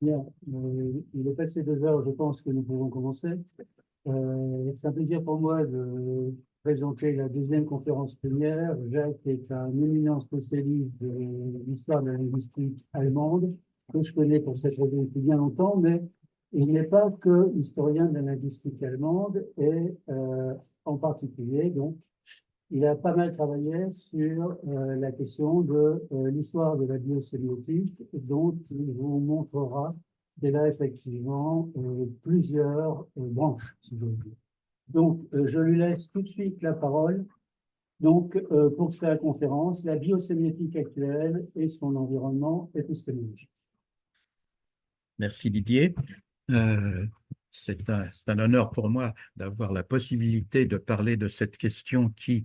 Bien, il est passé 2 heures, je pense que nous pouvons commencer. C'est un plaisir pour moi de présenter la deuxième conférence plénière. Jacques est un éminent spécialiste de l'histoire de la linguistique allemande, que je connais pour cette raison depuis bien longtemps, mais il n'est pas que historien de la linguistique allemande, et en particulier, donc, il a pas mal travaillé sur la question de l'histoire de la biosémiotique, dont il vous montrera qu'elle a effectivement plusieurs branches, si j'ose dire. Donc, je lui laisse tout de suite la parole. Donc, pour sa conférence, la biosémiotique actuelle et son environnement épistémologique. Merci Didier. Euh, c'est un honneur pour moi d'avoir la possibilité de parler de cette question qui,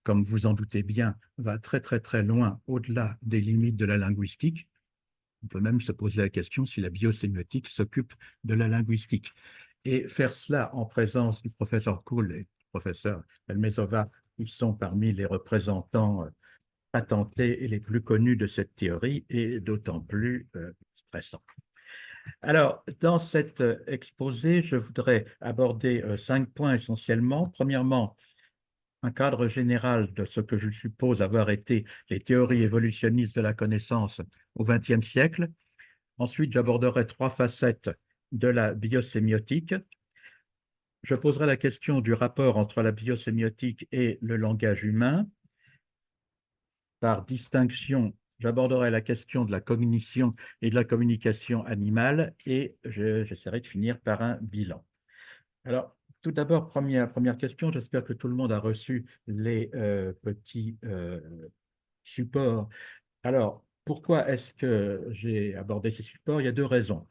comme vous en doutez bien, va très très très loin au-delà des limites de la linguistique. On peut même se poser la question si la biosémiotique s'occupe de la linguistique. Et faire cela en présence du professeur Kuhl et du professeur Elmezova, qui sont parmi les représentants patentés et les plus connus de cette théorie, est d'autant plus stressant. Alors, dans cet exposé, je voudrais aborder 5 points essentiellement. Premièrement, un cadre général de ce que je suppose avoir été les théories évolutionnistes de la connaissance au XXe siècle. Ensuite, j'aborderai 3 facettes de la biosémiotique. Je poserai la question du rapport entre la biosémiotique et le langage humain. Par distinction, j'aborderai la question de la cognition et de la communication animale et j'essaierai de finir par un bilan. Alors, tout d'abord, première question, j'espère que tout le monde a reçu les petits supports. Alors, pourquoi est-ce que j'ai abordé ces supports? Il y a 2 raisons.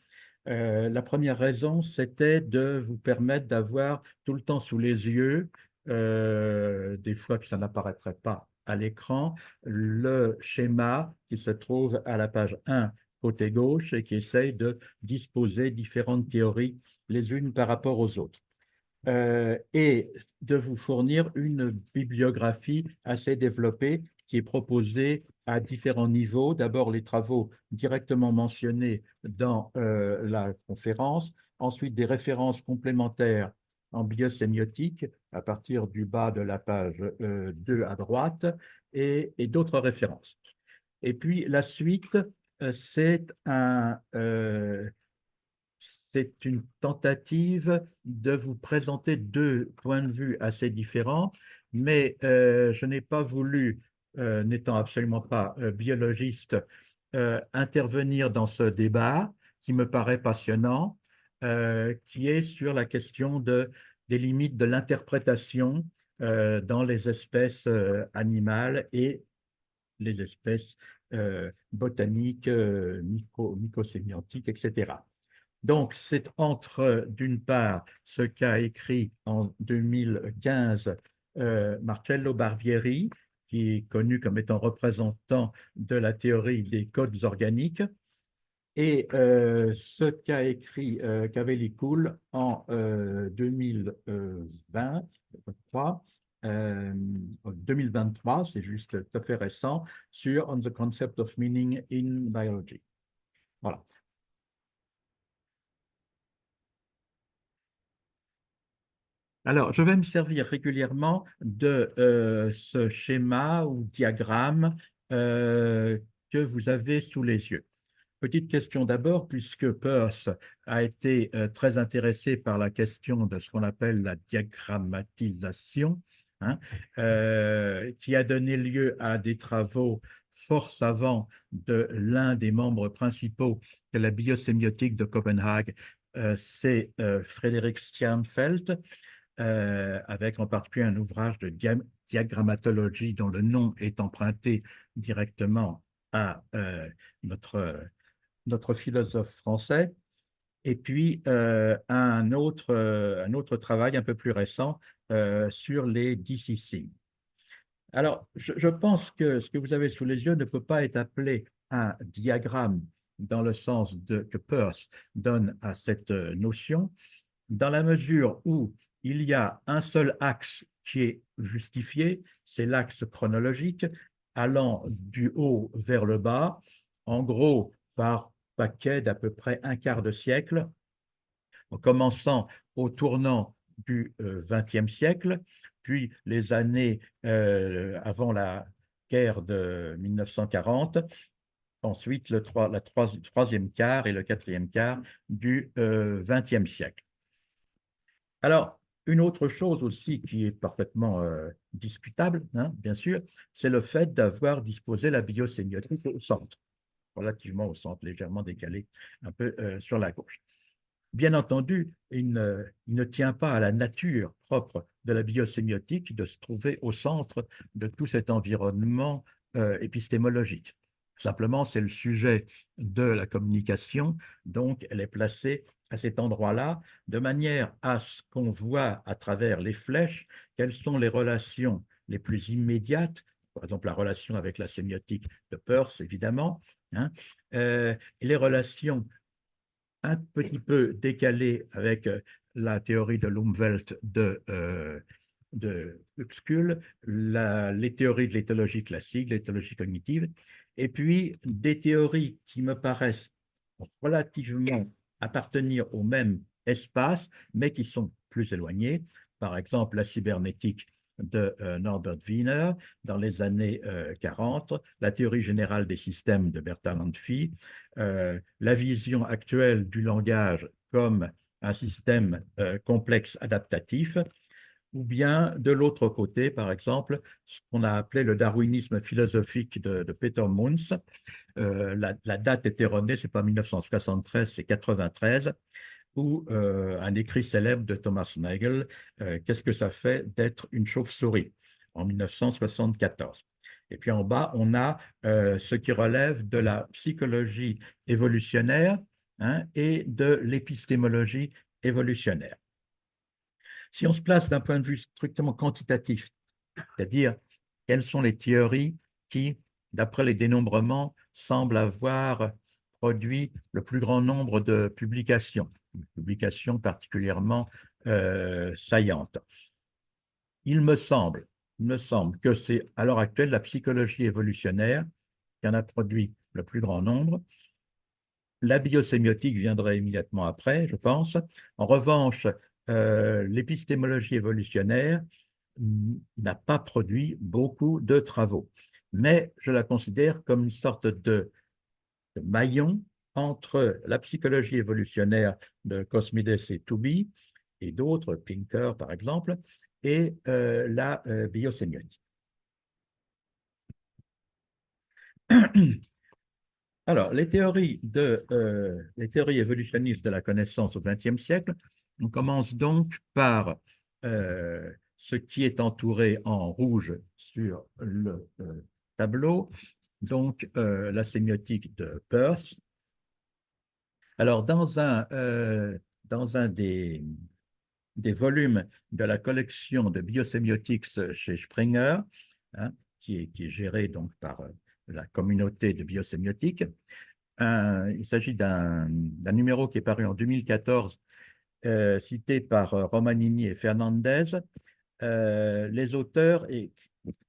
La première raison, c'était de vous permettre d'avoir tout le temps sous les yeux, des fois que ça n'apparaîtrait pas à l'écran, le schéma qui se trouve à la page 1, côté gauche, et qui essaye de disposer différentes théories les unes par rapport aux autres. Et de vous fournir une bibliographie assez développée qui est proposée à différents niveaux. D'abord, les travaux directement mentionnés dans la conférence, ensuite des références complémentaires en biosémiotique à partir du bas de la page 2 à droite et d'autres références. Et puis la suite, c'est c'est une tentative de vous présenter 2 points de vue assez différents, mais je n'ai pas voulu, n'étant absolument pas biologiste, intervenir dans ce débat qui me paraît passionnant, qui est sur la question des limites de l'interprétation dans les espèces animales et les espèces botaniques, mycosémiotiques, etc. Donc, c'est entre, d'une part, ce qu'a écrit en 2015 Marcello Barbieri, qui est connu comme étant représentant de la théorie des codes organiques, et ce qu'a écrit Cavelli Kuhl en 2020, je crois, 2023, c'est juste tout à fait récent, sur On the Concept of Meaning in Biology. Voilà. Alors, je vais me servir régulièrement de ce schéma ou diagramme euh, que vous avez sous les yeux. Petite question d'abord, puisque Peirce a été très intéressé par la question de ce qu'on appelle la diagrammatisation, hein, qui a donné lieu à des travaux fort savants de l'un des membres principaux de la biosémiotique de Copenhague, c'est Frédéric Stjernfeld, avec en particulier un ouvrage de diagrammatologie dont le nom est emprunté directement à notre philosophe français, et puis un autre travail un peu plus récent sur les DC. Alors, je pense que ce que vous avez sous les yeux ne peut pas être appelé un diagramme dans le sens que Peirce donne à cette notion, dans la mesure où il y a un seul axe qui est justifié, c'est l'axe chronologique, allant du haut vers le bas, en gros par paquet d'à peu près un quart de siècle, en commençant au tournant du XXe siècle, puis les années avant la guerre de 1940, ensuite le troisième quart et le quatrième quart du XXe siècle. Alors, une autre chose aussi qui est parfaitement discutable, hein, bien sûr, c'est le fait d'avoir disposé la biosémiotique au centre, relativement au centre, légèrement décalé un peu sur la gauche. Bien entendu, il ne tient pas à la nature propre de la biosémiotique de se trouver au centre de tout cet environnement épistémologique. Simplement, c'est le sujet de la communication, donc elle est placée à cet endroit-là, de manière à ce qu'on voit à travers les flèches quelles sont les relations les plus immédiates, par exemple la relation avec la sémiotique de Peirce, évidemment, hein, et les relations un petit peu décalé avec la théorie de l'Umwelt de Uexküll, les théories de l'éthologie classique, l'éthologie cognitive, et puis des théories qui me paraissent relativement appartenir au même espace, mais qui sont plus éloignées. Par exemple, la cybernétique de Norbert Wiener dans les années 40, la théorie générale des systèmes de Bertalan Fee, la vision actuelle du langage comme un système complexe adaptatif, ou bien de l'autre côté, par exemple, ce qu'on a appelé le darwinisme philosophique de Peter Munz. La date est erronée, ce n'est pas 1973, c'est 93, ou un écrit célèbre de Thomas Nagel, Qu'est-ce que ça fait d'être une chauve-souris, en 1974. Et puis en bas, on a ce qui relève de la psychologie évolutionnaire, hein, et de l'épistémologie évolutionnaire. Si on se place d'un point de vue strictement quantitatif, c'est-à-dire quelles sont les théories qui, d'après les dénombrements, semblent avoir produit le plus grand nombre de publications particulièrement saillantes. Il me semble que c'est à l'heure actuelle la psychologie évolutionnaire qui en a produit le plus grand nombre. La biosémiotique viendrait immédiatement après, je pense. En revanche, l'épistémologie évolutionnaire n'a pas produit beaucoup de travaux, mais je la considère comme une sorte de maillon entre la psychologie évolutionnaire de Cosmides et Tooby et d'autres, Pinker par exemple, et la biosémiotique. Alors, les théories évolutionnistes de la connaissance au XXe siècle, on commence donc par ce qui est entouré en rouge sur le tableau, donc la sémiotique de Peirce. Alors, dans un des volumes de la collection de Biosemiotics chez Springer, hein, qui est géré donc par la communauté de biosémiotique. Il s'agit d'un numéro qui est paru en 2014, cité par Romanini et Fernandez. Les auteurs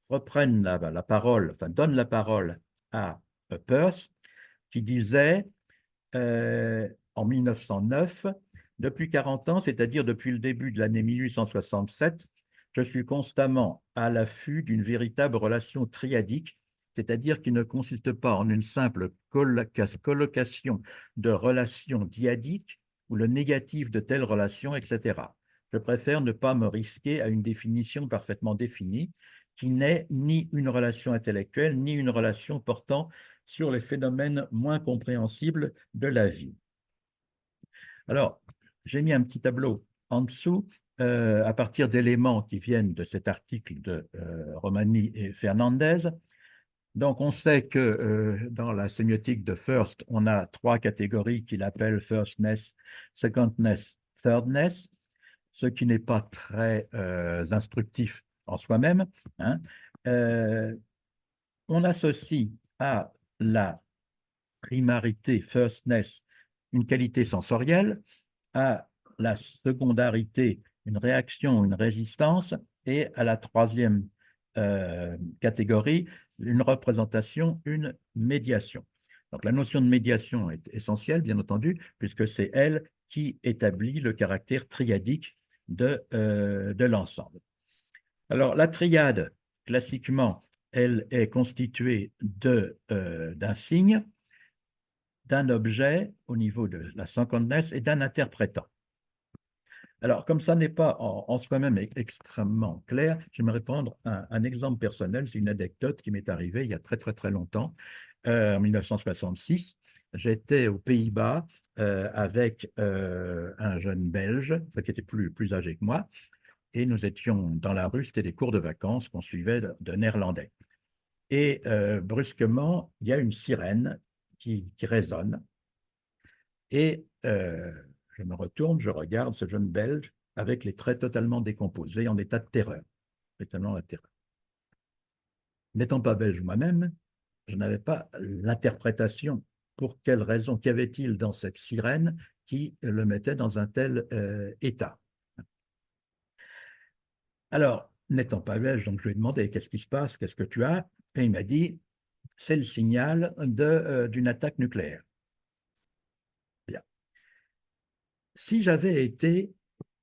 reprennent la parole, enfin donnent la parole à Peirce, qui disait en 1909, depuis 40 ans, c'est-à-dire depuis le début de l'année 1867, je suis constamment à l'affût d'une véritable relation triadique, c'est-à-dire qui ne consiste pas en une simple colocation de relations diadiques ou le négatif de telles relations, etc. Je préfère ne pas me risquer à une définition parfaitement définie qui n'est ni une relation intellectuelle, ni une relation portant sur les phénomènes moins compréhensibles de la vie. Alors, j'ai mis un petit tableau en dessous à partir d'éléments qui viennent de cet article de Romani et Fernandez. Donc, on sait que dans la sémiotique de First, on a 3 catégories qu'il appelle firstness, secondness, thirdness, ce qui n'est pas très instructif en soi-même, hein. On associe à la primarité, firstness, une qualité sensorielle, à la secondarité, une réaction, une résistance, et à la troisième catégorie, une représentation, une médiation. Donc la notion de médiation est essentielle, bien entendu, puisque c'est elle qui établit le caractère triadique de l'ensemble. Alors la triade, classiquement, elle est constituée d'un signe, d'un objet au niveau de la cinquantenesse et d'un interprétant. Alors, comme ça n'est pas en soi-même extrêmement clair, j'aimerais prendre un exemple personnel. C'est une anecdote qui m'est arrivée il y a très, très, très longtemps. En 1966, j'étais aux Pays-Bas avec un jeune Belge, qui était plus âgé que moi, et nous étions dans la rue, c'était des cours de vacances qu'on suivait de néerlandais. Et brusquement, il y a une sirène qui résonne, et je me retourne, je regarde ce jeune Belge avec les traits totalement décomposés, en état de terreur, totalement la terreur. N'étant pas belge moi-même, je n'avais pas l'interprétation. Pour quelle raison? Qu'avait-il dans cette sirène qui le mettait dans un tel état? Alors, n'étant pas belge, donc je lui ai demandé qu'est-ce qui se passe, qu'est-ce que tu as? Et il m'a dit, c'est le signal d'une attaque nucléaire. Bien. Si j'avais été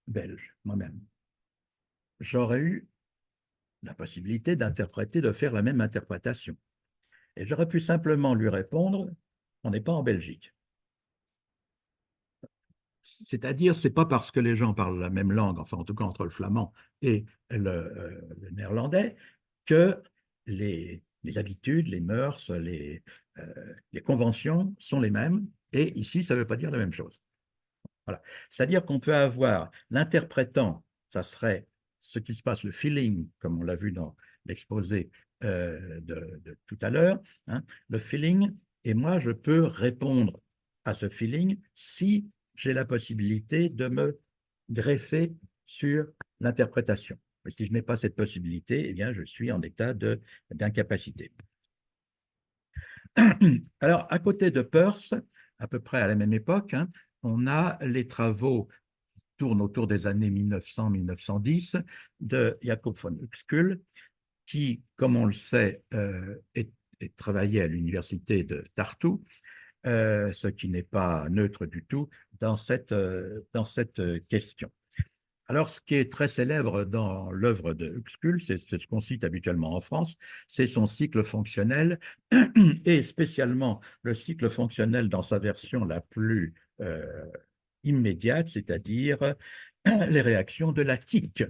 belge moi-même, j'aurais eu la possibilité d'interpréter, de faire la même interprétation. Et j'aurais pu simplement lui répondre, on n'est pas en Belgique. C'est-à-dire, ce n'est pas parce que les gens parlent la même langue, enfin en tout cas entre le flamand et le néerlandais, que les habitudes, les mœurs, les conventions sont les mêmes. Et ici, ça ne veut pas dire la même chose. Voilà. C'est-à-dire qu'on peut avoir l'interprétant, ça serait ce qui se passe, le feeling, comme on l'a vu dans l'exposé de tout à l'heure, hein, le feeling, et moi, je peux répondre à ce feeling si j'ai la possibilité de me greffer sur l'interprétation. Mais si je n'ai pas cette possibilité, eh bien, je suis en état d'incapacité. Alors, à côté de Peirce, à peu près à la même époque, hein, on a les travaux qui tournent autour des années 1900-1910 de Jacob von Uexküll, qui, comme on le sait, est travaillé à l'université de Tartu, ce qui n'est pas neutre du tout dans cette question. Alors, ce qui est très célèbre dans l'œuvre de Uexküll, c'est ce qu'on cite habituellement en France, c'est son cycle fonctionnel, et spécialement le cycle fonctionnel dans sa version la plus immédiate, c'est-à-dire les réactions de la tique.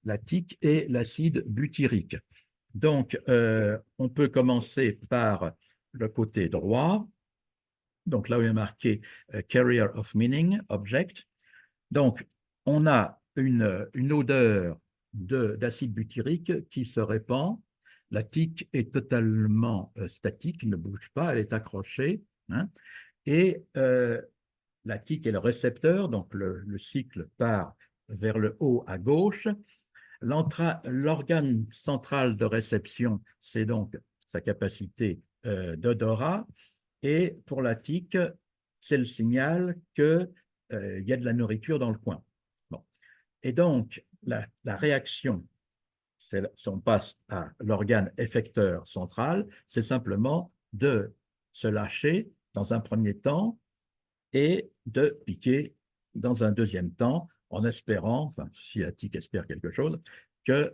La tique et l'acide butyrique. Donc, on peut commencer par le côté droit. Donc, là où il est marqué Carrier of Meaning, Object. Donc, on a une odeur d'acide butyrique qui se répand. La tique est totalement statique, il ne bouge pas, elle est accrochée. Hein, et la tique est le récepteur, donc le cycle part vers le haut à gauche. L'organe central de réception, c'est donc sa capacité d'odorat. Et pour la tique, c'est le signal qu'il y a de la nourriture dans le coin. Bon. Et donc, la réaction, si on passe à l'organe effecteur central, c'est simplement de se lâcher dans un premier temps et de piquer dans un deuxième temps, en espérant, enfin, si la tique espère quelque chose, que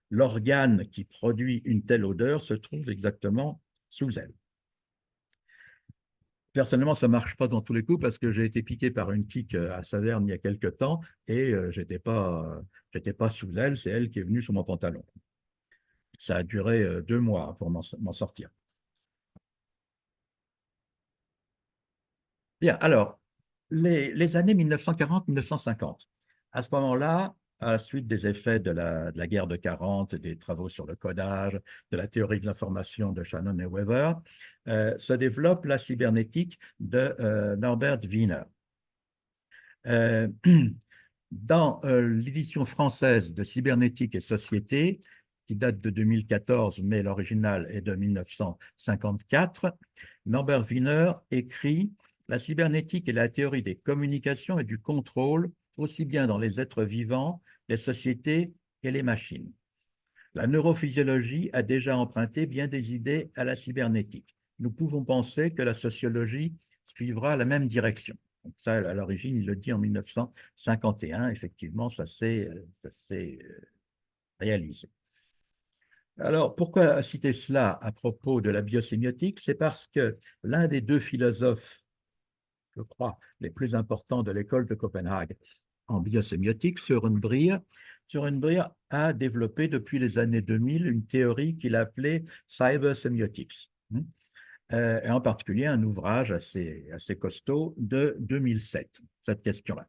l'organe qui produit une telle odeur se trouve exactement sous elle. Personnellement, ça ne marche pas dans tous les coups parce que j'ai été piqué par une tique à Saverne il y a quelque temps et je n'étais pas sous elle, c'est elle qui est venue sous mon pantalon. Ça a duré 2 mois pour m'en sortir. Bien, alors, les années 1940-1950. À ce moment-là, à la suite des effets de la guerre de 40, des travaux sur le codage, de la théorie de l'information de Shannon et Weaver, se développe la cybernétique de Norbert Wiener. Dans l'édition française de Cybernétique et Société, qui date de 2014, mais l'original est de 1954, Norbert Wiener écrit « La cybernétique est la théorie des communications et du contrôle, aussi bien dans les êtres vivants, les sociétés et les machines. La neurophysiologie a déjà emprunté bien des idées à la cybernétique. Nous pouvons penser que la sociologie suivra la même direction. Donc ça, à l'origine, il le dit en 1951. Effectivement, ça s'est réalisé. Alors, pourquoi citer cela à propos de la biosémiotique? C'est parce que l'un des deux philosophes, je crois, les plus importants de l'école de Copenhague en biosémiotique, Søren Brier a développé depuis les années 2000 une théorie qu'il appelait cybersémiotics, et en particulier un ouvrage assez costaud de 2007, cette question-là.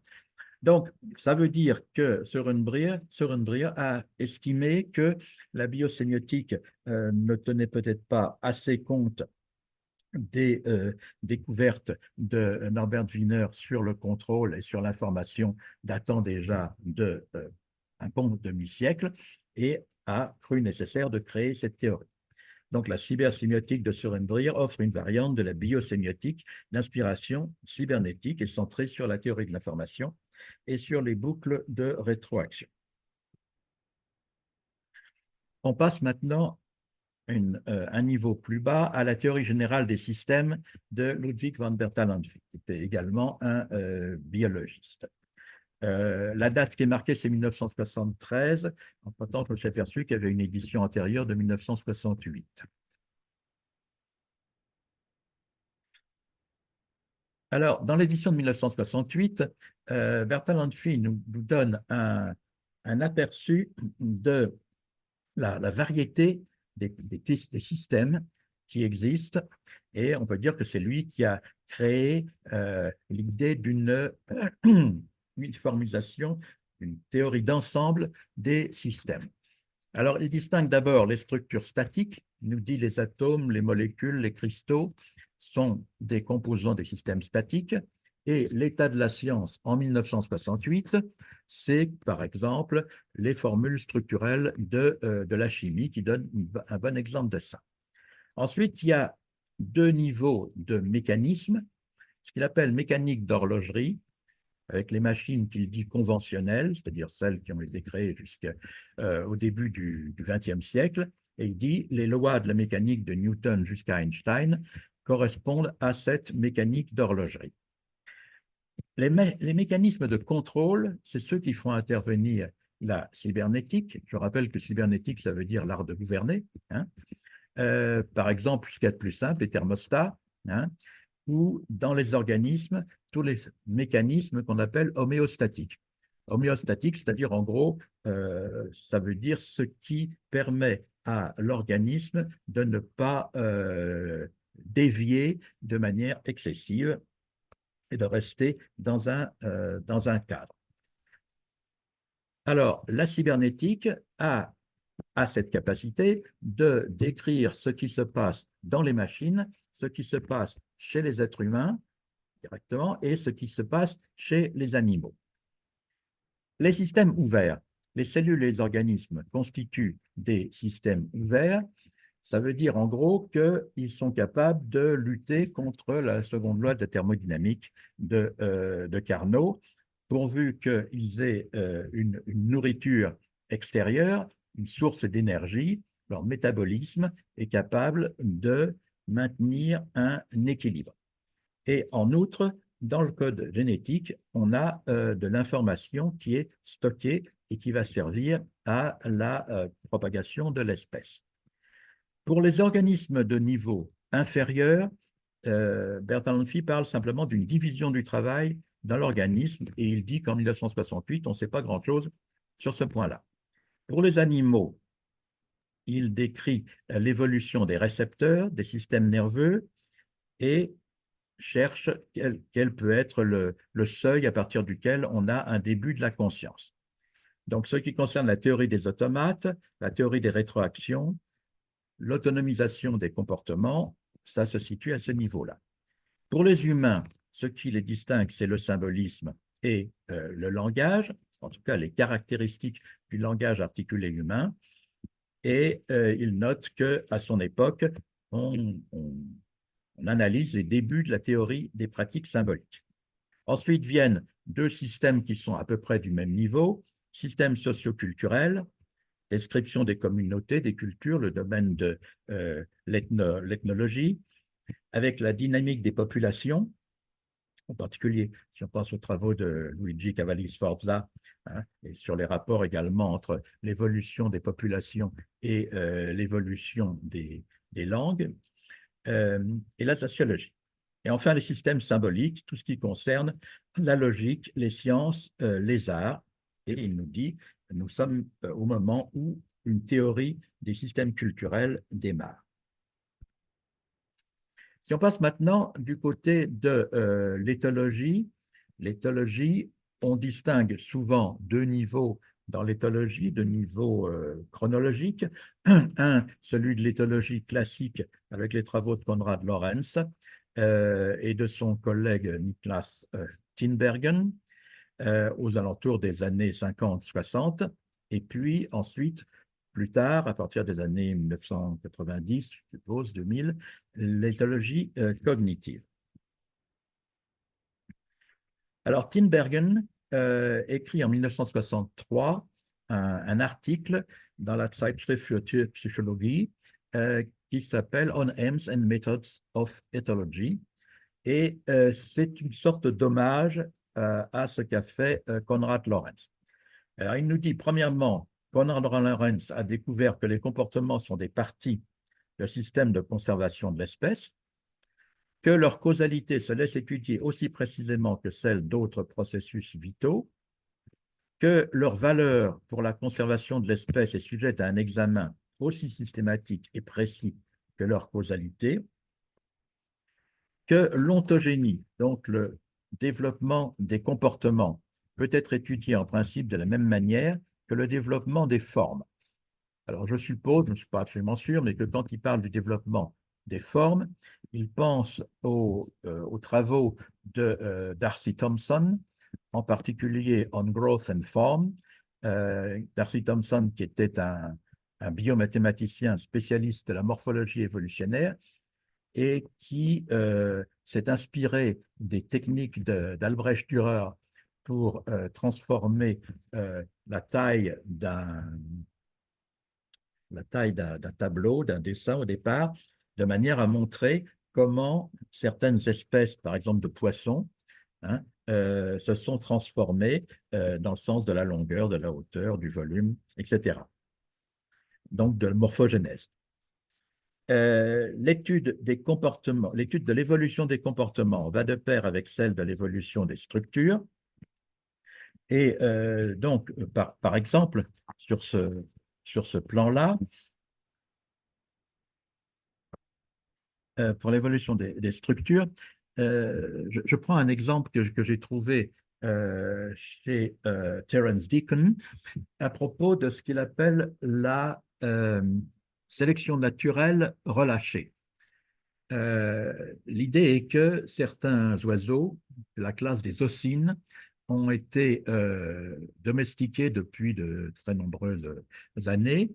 Donc, ça veut dire que Søren Brier a estimé que la biosémiotique ne tenait peut-être pas assez compte des découvertes de Norbert Wiener sur le contrôle et sur l'information datant déjà d'un bon demi-siècle et a cru nécessaire de créer cette théorie. Donc, la cybersémiotique de Søren Brier offre une variante de la biosémiotique d'inspiration cybernétique et centrée sur la théorie de l'information et sur les boucles de rétroaction. On passe maintenant un niveau plus bas à la théorie générale des systèmes de Ludwig van Bertalanffy, qui était également un biologiste. La date qui est marquée, c'est 1973. Entre-temps, je me suis aperçu qu'il y avait une édition antérieure de 1968. Alors, dans l'édition de 1968, Bertalanffy nous donne un aperçu de la variété des systèmes qui existent, et on peut dire que c'est lui qui a créé l'idée d'une uniformisation, une théorie d'ensemble des systèmes. Alors, il distingue d'abord les structures statiques. Il nous dit les atomes, les molécules, les cristaux sont des composants des systèmes statiques. Et l'état de la science en 1968, c'est par exemple les formules structurelles de la chimie qui donnent un bon exemple de ça. Ensuite, il y a deux niveaux de mécanismes, ce qu'il appelle mécanique d'horlogerie, avec les machines qu'il dit conventionnelles, c'est-à-dire celles qui ont été créées jusqu'au début du XXe siècle, et il dit les lois de la mécanique de Newton jusqu'à Einstein correspondent à cette mécanique d'horlogerie. Les mécanismes de contrôle, c'est ceux qui font intervenir la cybernétique. Je rappelle que cybernétique, ça veut dire l'art de gouverner. Par exemple, ce qu'il y a de plus simple, les thermostats, ou dans les organismes, tous les mécanismes qu'on appelle homéostatiques. Homéostatique, c'est-à-dire en gros, ça veut dire ce qui permet à l'organisme de ne pas dévier de manière excessive et de rester dans un cadre. Alors, la cybernétique a cette capacité de décrire ce qui se passe dans les machines, ce qui se passe chez les êtres humains directement et ce qui se passe chez les animaux. Les systèmes ouverts, les cellules et les organismes constituent des systèmes ouverts. Ça veut dire en gros qu'ils sont capables de lutter contre la seconde loi de la thermodynamique de Carnot, pourvu qu'ils aient une nourriture extérieure, une source d'énergie. Leur métabolisme est capable de maintenir un équilibre. Et en outre, dans le code génétique, on a de l'information qui est stockée et qui va servir à la propagation de l'espèce. Pour les organismes de niveau inférieur, Bertalanffy parle simplement d'une division du travail dans l'organisme et il dit qu'en 1968, on ne sait pas grand-chose sur ce point-là. Pour les animaux, il décrit l'évolution des récepteurs, des systèmes nerveux et cherche quel peut être le seuil à partir duquel on a un début de la conscience. Donc, ce qui concerne la théorie des automates, la théorie des rétroactions, l'autonomisation des comportements, ça se situe à ce niveau-là. Pour les humains, ce qui les distingue, c'est le symbolisme et le langage, en tout cas les caractéristiques du langage articulé humain. Et il note qu'à son époque, on analyse les débuts de la théorie des pratiques symboliques. Ensuite viennent deux systèmes qui sont à peu près du même niveau, système socioculturel description des communautés, des cultures, le domaine de l'ethnologie, avec la dynamique des populations, en particulier si on pense aux travaux de Luigi Cavalli-Sforza, hein, et sur les rapports également entre l'évolution des populations et l'évolution des langues, et la sociologie. Et enfin, les systèmes symboliques, tout ce qui concerne la logique, les sciences, les arts. Et il nous dit, nous sommes au moment où une théorie des systèmes culturels démarre. Si on passe maintenant du côté de l'éthologie, on distingue souvent deux niveaux dans l'éthologie, deux niveaux chronologiques. Un, celui de l'éthologie classique avec les travaux de Konrad Lorenz et de son collègue Niklas Tinbergen aux alentours des années 50-60. Et puis ensuite, plus tard, à partir des années 1990, je suppose, 2000, l'éthologie cognitive. Alors, Tinbergen écrit en 1963 un article dans la Zeitschrift für Psychologie qui s'appelle On Aims and Methods of Ethology. Et c'est une sorte d'hommage à ce qu'a fait Konrad Lorenz. Alors, il nous dit, premièrement, Konrad Lorenz a découvert que les comportements sont des parties du système de conservation de l'espèce, que leur causalité se laisse étudier aussi précisément que celle d'autres processus vitaux, que leur valeur pour la conservation de l'espèce est sujette à un examen aussi systématique et précis que leur causalité, que l'ontogénie, donc le développement des comportements, peut être étudié en principe de la même manière que le développement des formes. Alors, je suppose, je ne suis pas absolument sûr, mais que quand il parle du développement des formes, il pense aux travaux de Darcy Thompson, en particulier On Growth and Form. Darcy Thompson, qui était un biomathématicien spécialiste de la morphologie évolutionnaire et qui s'est inspiré des techniques d'Albrecht Dürer pour transformer la taille d'un tableau, d'un dessin au départ, de manière à montrer comment certaines espèces, par exemple de poissons, hein, se sont transformées dans le sens de la longueur, de la hauteur, du volume, etc. Donc de morphogénèse. L'étude des comportements, l'étude de l'évolution des comportements va de pair avec celle de l'évolution des structures. Et donc, par exemple, sur ce plan-là, pour l'évolution des structures, je prends un exemple que j'ai trouvé chez Terence Deacon à propos de ce qu'il appelle la sélection naturelle relâchée. L'idée est que certains oiseaux, de la classe des ossines, ont été domestiqués depuis de très nombreuses années,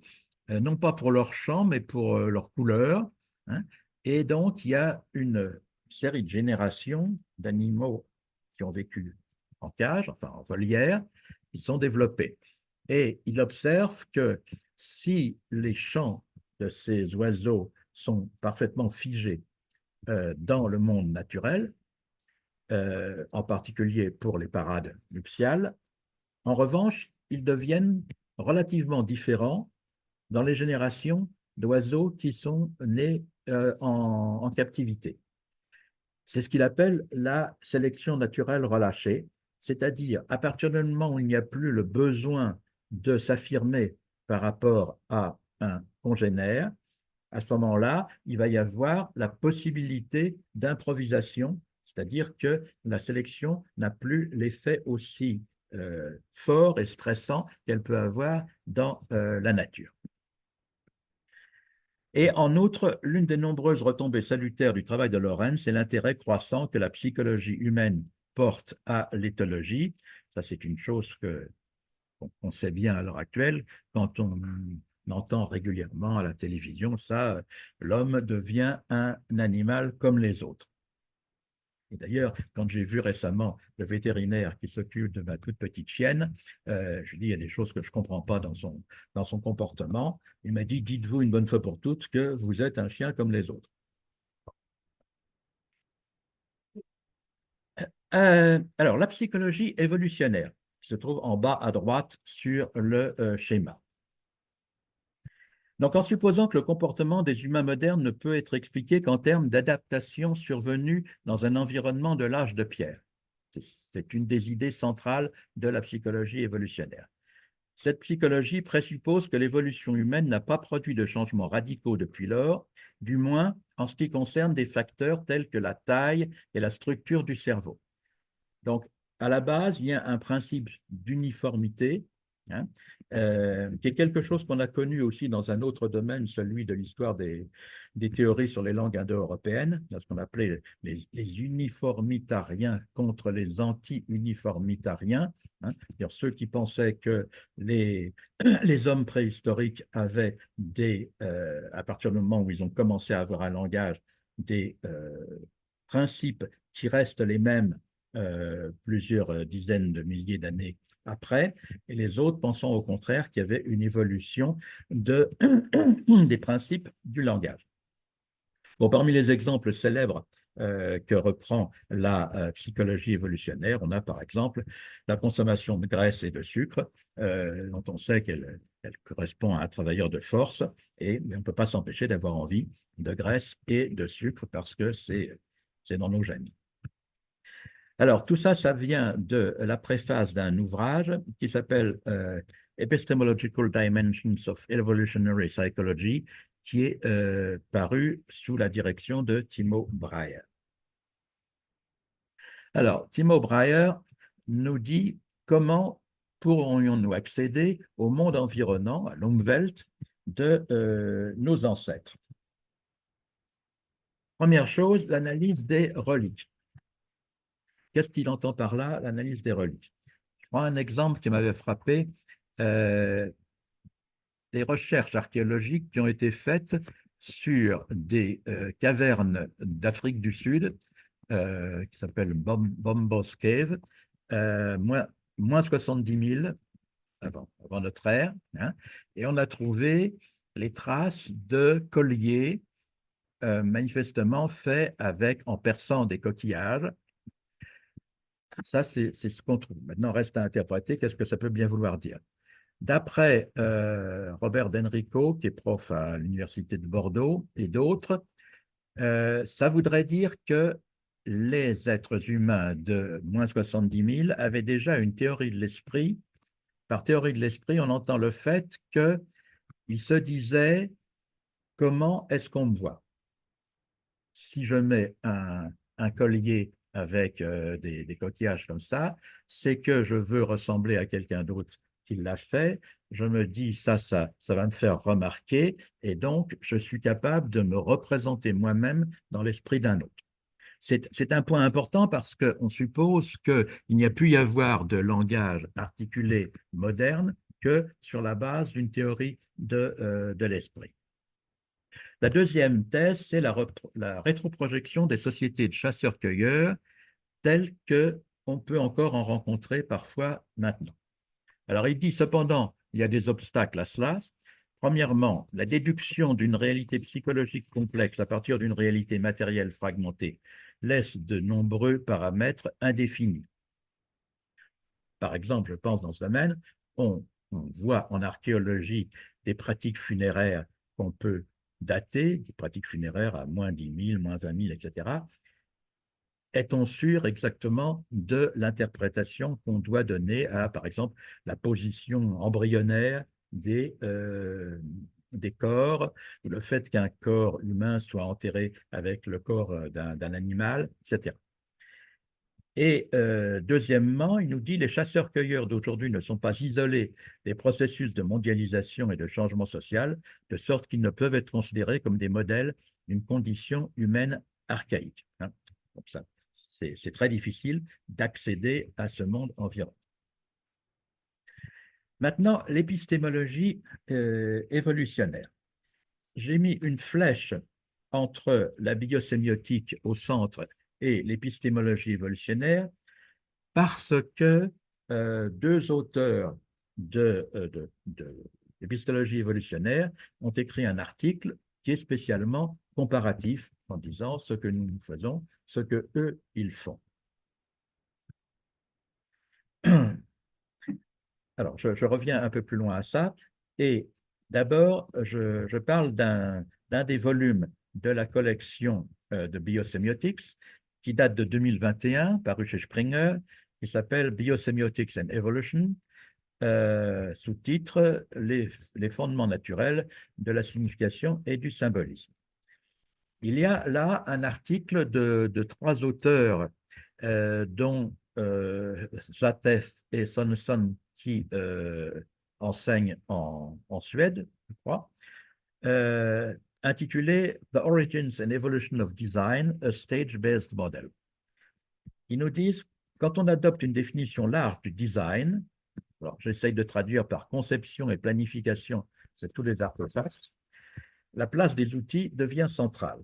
non pas pour leur chant, mais pour leur couleur, hein. Et donc, il y a une série de générations d'animaux qui ont vécu en cage, enfin en volière, qui sont développés. Et il observe que si les chants de ces oiseaux sont parfaitement figés dans le monde naturel, en particulier pour les parades nuptiales, en revanche, ils deviennent relativement différents dans les générations d'oiseaux qui sont nés en captivité. C'est ce qu'il appelle la sélection naturelle relâchée, c'est-à-dire à partir du moment où il n'y a plus le besoin de s'affirmer par rapport à un congénère, à ce moment-là, il va y avoir la possibilité d'improvisation, c'est-à-dire que la sélection n'a plus l'effet aussi fort et stressant qu'elle peut avoir dans la nature. Et en outre, l'une des nombreuses retombées salutaires du travail de Lorenz, c'est l'intérêt croissant que la psychologie humaine porte à l'éthologie. Ça, c'est une chose qu'on sait bien à l'heure actuelle. Quand on entend régulièrement à la télévision ça, l'homme devient un animal comme les autres. Et d'ailleurs, quand j'ai vu récemment le vétérinaire qui s'occupe de ma toute petite chienne, je lui ai dit, il y a des choses que je ne comprends pas dans son comportement. Il m'a dit, dites-vous une bonne fois pour toutes que vous êtes un chien comme les autres. Alors, la psychologie évolutionnaire se trouve en bas à droite sur le schéma. Donc, en supposant que le comportement des humains modernes ne peut être expliqué qu'en termes d'adaptation survenue dans un environnement de l'âge de pierre. C'est une des idées centrales de la psychologie évolutionnaire. Cette psychologie présuppose que l'évolution humaine n'a pas produit de changements radicaux depuis lors, du moins en ce qui concerne des facteurs tels que la taille et la structure du cerveau. Donc, à la base, il y a un principe d'uniformité, hein, qui est quelque chose qu'on a connu aussi dans un autre domaine, celui de l'histoire des théories sur les langues indo-européennes, ce qu'on appelait les uniformitariens contre les anti-uniformitariens, hein, c'est-à-dire ceux qui pensaient que les hommes préhistoriques avaient à partir du moment où ils ont commencé à avoir un langage, des principes qui restent les mêmes plusieurs dizaines de milliers d'années après, et les autres pensant au contraire qu'il y avait une évolution des principes du langage. Bon, parmi les exemples célèbres que reprend la psychologie évolutionnaire, on a par exemple la consommation de graisse et de sucre, dont on sait qu'elle correspond à un travailleur de force, mais on ne peut pas s'empêcher d'avoir envie de graisse et de sucre parce que c'est dans nos gènes. Alors, tout ça, ça vient de la préface d'un ouvrage qui s'appelle Epistemological Dimensions of Evolutionary Psychology, qui est paru sous la direction de Timo Breyer. Alors, Timo Breyer nous dit comment pourrions-nous accéder au monde environnant, à l'Umwelt, de nos ancêtres. Première chose, l'analyse des reliques. Qu'est-ce qu'il entend par là, l'analyse des reliques? Je prends un exemple qui m'avait frappé, des recherches archéologiques qui ont été faites sur des cavernes d'Afrique du Sud, qui s'appellent Bombos Cave, moins 70 000 avant notre ère, hein, et on a trouvé les traces de colliers manifestement faits en perçant des coquillages. Ça, c'est ce qu'on trouve. Maintenant, reste à interpréter qu'est-ce que ça peut bien vouloir dire. D'après Robert D'Enrico, qui est prof à l'Université de Bordeaux, et d'autres, ça voudrait dire que les êtres humains de moins 70 000 avaient déjà une théorie de l'esprit. Par théorie de l'esprit, on entend le fait qu'ils se disaient « comment est-ce qu'on me voit ?» Si je mets un collier avec des coquillages comme ça, c'est que je veux ressembler à quelqu'un d'autre qui l'a fait. Je me dis, ça va me faire remarquer, et donc je suis capable de me représenter moi-même dans l'esprit d'un autre. C'est un point important parce qu'on suppose qu'il n'y a pu y avoir de langage articulé moderne que sur la base d'une théorie de l'esprit. La deuxième thèse, c'est la rétroprojection des sociétés de chasseurs-cueilleurs telles qu'on peut encore en rencontrer parfois maintenant. Alors, il dit cependant, il y a des obstacles à cela. Premièrement, la déduction d'une réalité psychologique complexe à partir d'une réalité matérielle fragmentée laisse de nombreux paramètres indéfinis. Par exemple, je pense dans ce domaine, on voit en archéologie des pratiques funéraires qu'on peut dater, des pratiques funéraires à moins 10 000, moins 20 000, etc. Est-on sûr exactement de l'interprétation qu'on doit donner à, par exemple, la position embryonnaire des corps, ou le fait qu'un corps humain soit enterré avec le corps d'un animal, etc. Et deuxièmement, il nous dit les chasseurs-cueilleurs d'aujourd'hui ne sont pas isolés des processus de mondialisation et de changement social, de sorte qu'ils ne peuvent être considérés comme des modèles d'une condition humaine archaïque. Hein. Donc ça, c'est très difficile d'accéder à ce monde environnant. Maintenant, l'épistémologie évolutionnaire. J'ai mis une flèche entre la biosémiotique au centre et l'épistémologie évolutionnaire parce que deux auteurs de l'épistémologie évolutionnaire ont écrit un article qui est spécialement comparatif en disant ce que nous faisons, ce que eux, ils font. Alors, je reviens un peu plus loin à ça. Et d'abord, je parle d'un des volumes de la collection de Biosemiotics qui date de 2021, paru chez Springer, qui s'appelle Biosemiotics and Evolution, sous-titre les fondements naturels de la signification et du symbolisme. Il y a là un article de trois auteurs, dont Zatef et Sonnesson, qui enseignent en Suède, je crois, intitulé The Origins and Evolution of Design, a Stage-Based Model. Ils nous disent, quand on adopte une définition large du design, alors j'essaye de traduire par conception et planification, c'est tous les artefacts, la place des outils devient centrale.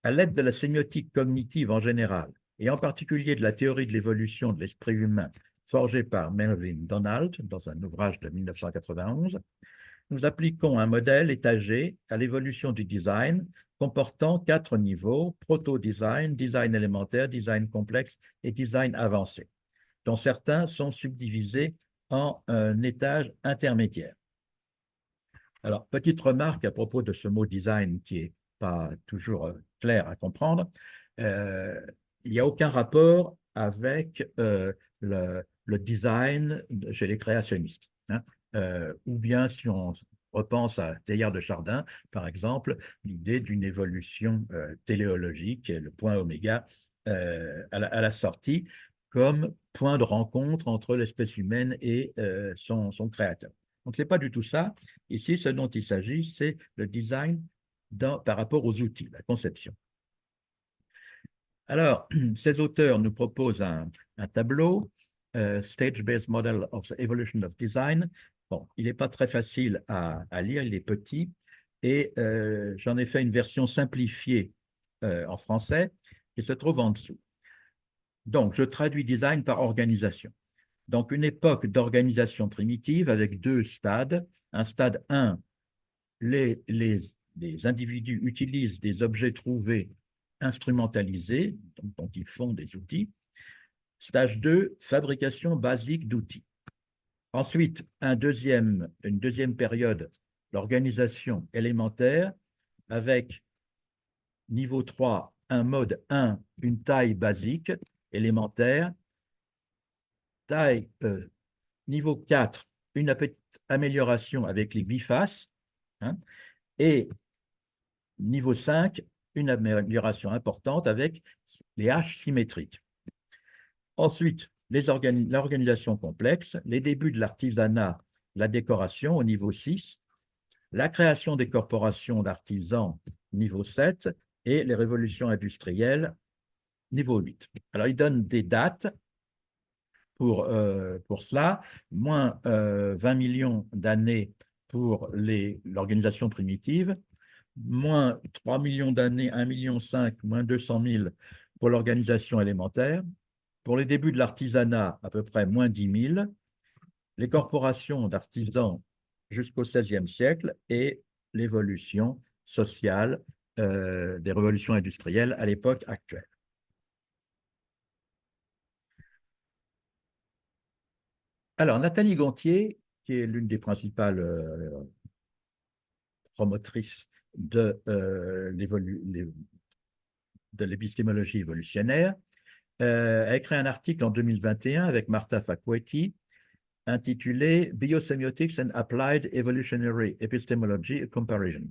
À l'aide de la sémiotique cognitive en général, et en particulier de la théorie de l'évolution de l'esprit humain forgée par Melvin Donald dans un ouvrage de 1991, nous appliquons un modèle étagé à l'évolution du design comportant 4 niveaux: proto-design, design élémentaire, design complexe et design avancé, dont certains sont subdivisés en un étage intermédiaire. Alors, petite remarque à propos de ce mot design qui n'est pas toujours clair à comprendre. Il n'y a aucun rapport avec le design chez les créationnistes, hein. Ou bien si on repense à Teilhard de Chardin, par exemple, l'idée d'une évolution téléologique, le point oméga à la sortie, comme point de rencontre entre l'espèce humaine et son créateur. Donc, ce n'est pas du tout ça. Ici, ce dont il s'agit, c'est le design par rapport aux outils, la conception. Alors, ces auteurs nous proposent un tableau, Stage-Based Model of the Evolution of Design. Bon, il n'est pas très facile à lire, il est petit, et j'en ai fait une version simplifiée en français qui se trouve en dessous. Donc, je traduis design par organisation. Donc, une époque d'organisation primitive avec 2 stades. Un stade 1, les individus utilisent des objets trouvés instrumentalisés, dont ils font des outils. Stage 2, fabrication basique d'outils. Ensuite, une deuxième période, l'organisation élémentaire, avec niveau 3, un mode 1, une taille basique élémentaire. Niveau 4, une petite amélioration avec les bifaces, hein, et niveau 5, une amélioration importante avec les haches symétriques. Ensuite, l'organisation complexe, les débuts de l'artisanat, la décoration au niveau 6, la création des corporations d'artisans niveau 7 et les révolutions industrielles niveau 8. Alors, il donne des dates pour cela, moins 20 millions d'années pour l'organisation primitive, moins 3 millions d'années, 1,5 million, moins 200 000 pour l'organisation élémentaire. Pour les débuts de l'artisanat, à peu près moins 10 000. Les corporations d'artisans jusqu'au XVIe siècle et l'évolution sociale des révolutions industrielles à l'époque actuelle. Alors, Nathalie Gontier, qui est l'une des principales promotrices de l'épistémologie évolutionnaire, a écrit un article en 2021 avec Martha Facquetti intitulé Biosemiotics and Applied Evolutionary Epistemology a Comparison.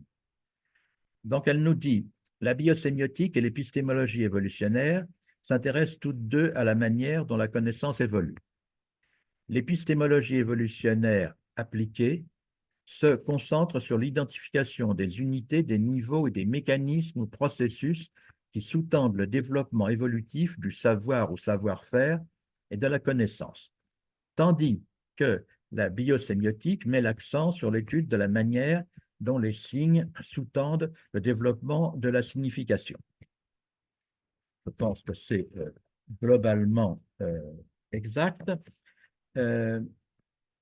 Donc, elle nous dit la biosémiotique et l'épistémologie évolutionnaire s'intéressent toutes deux à la manière dont la connaissance évolue. L'épistémologie évolutionnaire appliquée se concentre sur l'identification des unités, des niveaux et des mécanismes ou processus qui sous-tendent le développement évolutif du savoir ou savoir-faire et de la connaissance, tandis que la biosémiotique met l'accent sur l'étude de la manière dont les signes sous-tendent le développement de la signification. Je pense que c'est globalement exact.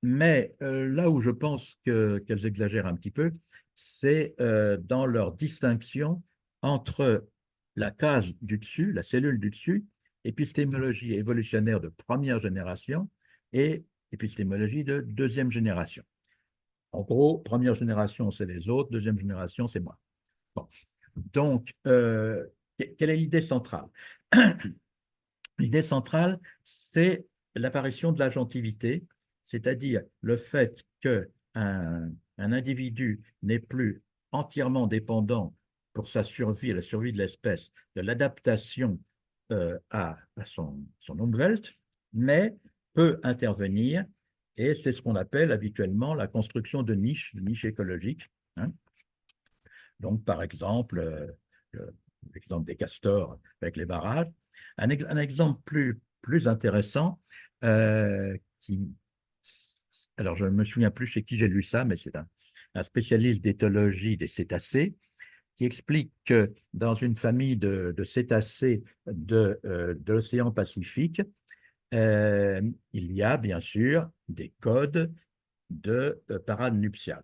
Mais là où je pense qu'elles exagèrent un petit peu, c'est dans leur distinction entre la case du dessus, la cellule du dessus, épistémologie évolutionnaire de première génération et épistémologie de deuxième génération. En gros, première génération, c'est les autres, deuxième génération, c'est moi. Bon. Donc, quelle est l'idée centrale? L'idée centrale, c'est l'apparition de l'agentivité, c'est-à-dire le fait qu'un individu n'est plus entièrement dépendant pour sa survie et la survie de l'espèce de l'adaptation à son Umwelt, mais peut intervenir, et c'est ce qu'on appelle habituellement la construction de niches écologiques. Hein. Donc, par exemple, l'exemple des castors avec les barrages. Un exemple plus intéressant, alors je ne me souviens plus chez qui j'ai lu ça, mais c'est un spécialiste d'éthologie des cétacés qui explique que dans une famille de cétacés de l'océan Pacifique, il y a bien sûr des codes de parade nuptiale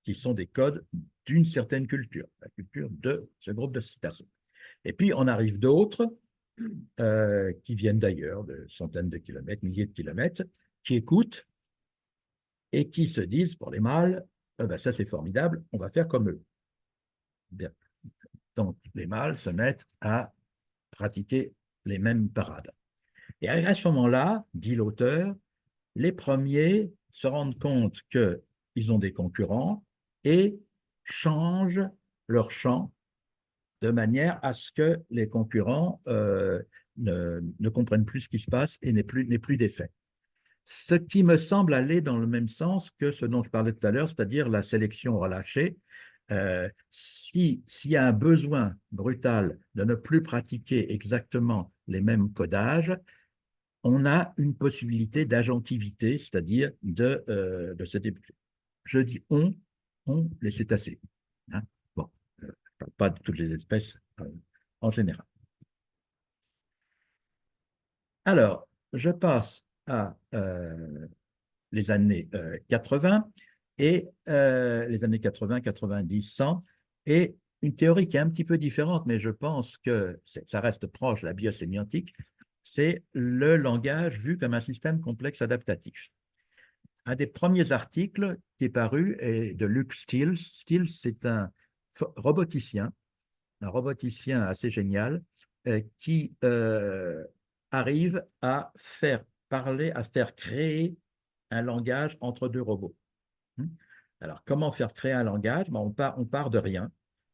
qui sont des codes d'une certaine culture, la culture de ce groupe de cétacés. Et puis, on arrive d'autres qui viennent d'ailleurs, de centaines de kilomètres, milliers de kilomètres, qui écoutent et qui se disent, pour les mâles, ben, ça c'est formidable, on va faire comme eux. Bien. Donc, les mâles se mettent à pratiquer les mêmes parades. Et à ce moment-là, dit l'auteur, les premiers se rendent compte qu'ils ont des concurrents et changent leur chant de manière à ce que les concurrents ne comprennent plus ce qui se passe et n'aient plus d'effet. Ce qui me semble aller dans le même sens que ce dont je parlais tout à l'heure, c'est-à-dire la sélection relâchée. S'il y a un besoin brutal de ne plus pratiquer exactement les mêmes codages, on a une possibilité d'agentivité, c'est-à-dire de se déboucher. Je dis on les cétacés. Hein. Bon, je ne parle pas de toutes les espèces en général. Alors, je passe à les années 80 et les années 80, 90, 100 et une théorie qui est un petit peu différente, mais je pense que ça reste proche de la biosémiotique, c'est le langage vu comme un système complexe adaptatif. Un des premiers articles qui est paru est de Luke Stills. Stills, c'est un roboticien assez génial qui arrive à faire parler, à faire créer un langage entre deux robots. Alors, comment faire créer un langage? On part de rien,